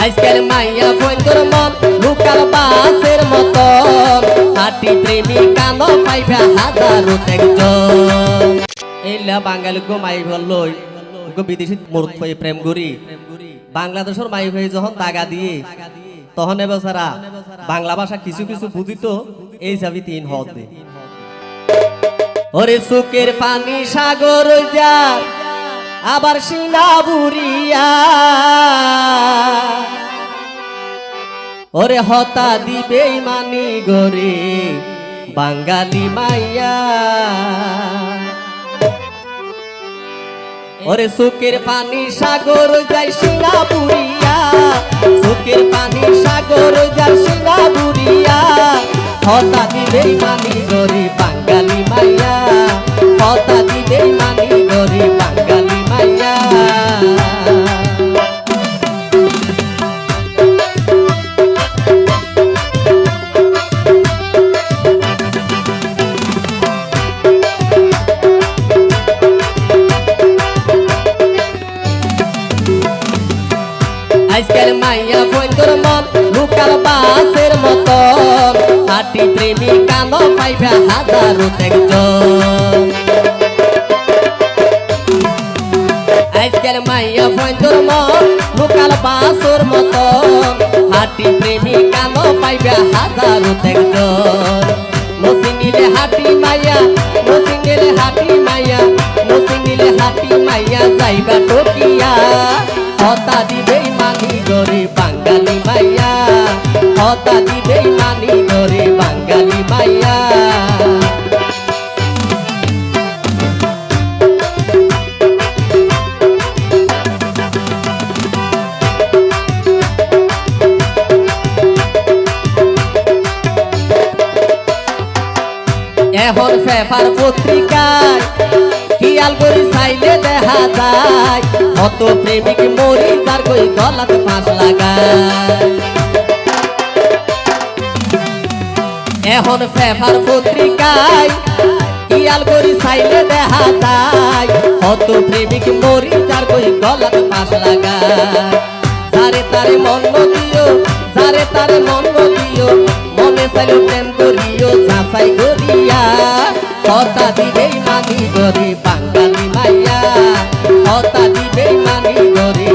আজকাল মাইয়া বন্ধুর মন লোকাল বাসের মতন হাটি প্রেমিকা ন পাইবা হাজারো একজন এইলা বাঙালি গো মাই লই গো বিদেশি মরুত হয়ে প্রেম করি বাংলাদেশের মাই হয়ে যখন দাগা দিয়ে তখন বেচারা বাংলা ভাষা কিছু কিছু বুঝিত এই যাবি তিন হতে ওরে সুকের পানি সাগর যা আবার সিনা বুড়িয়া ওরে হতা দিবে মানি গরে বাঙালি মাইয়া ওরে সুকের পানি সাগর যাই সিনা বুড়িয়া সুকের পানি সাগর যাই সিনা বুড়িয়া হতা দিবে মানি গরে বাঙালি মাইয়া হতা দিবে মানি গরে বাঙালি মাইয়া আজকাল মাইয়া বন্ধুর মন লোকাল বাসের মতন হাটি প্রেমিকা ন পাইবা হাজারো একজন আজকাল মাইয়া বন্ধুর মন লোকাল বাসের মতন হাটি প্রেমিকা ন পাইবা হাজারো একজন নসিংলে হাটি মাইয়া নসিংলে হাটি মাইয়া নসিংলে হাটি মাইয়া যাইবা টকিয়া হতা দিবে মানি গরে বাঙালি মাইয়া হতা দিবে মানি গরে বাঙালি মাইয়া এখন পেপার পত্রিকায় খেয়াল করে চাইলে দেখা যায় কত প্রেমিক মরি তার কই গলাতে ফাঁস লাগায় এখন পেপার পত্রিকায় খেয়াল করে চাইলে দেখা যায় কত প্রেমিক মরি তার কই গলাতে ফাঁস লাগায় যারে তারে মন দিও যারে তারে মন দিও মনে চাইলে প্রেম করিও যাচাই করিয়া হতা দিবে মানি গরে বাঙালি মাইয়া হতা দিবে মানি গরে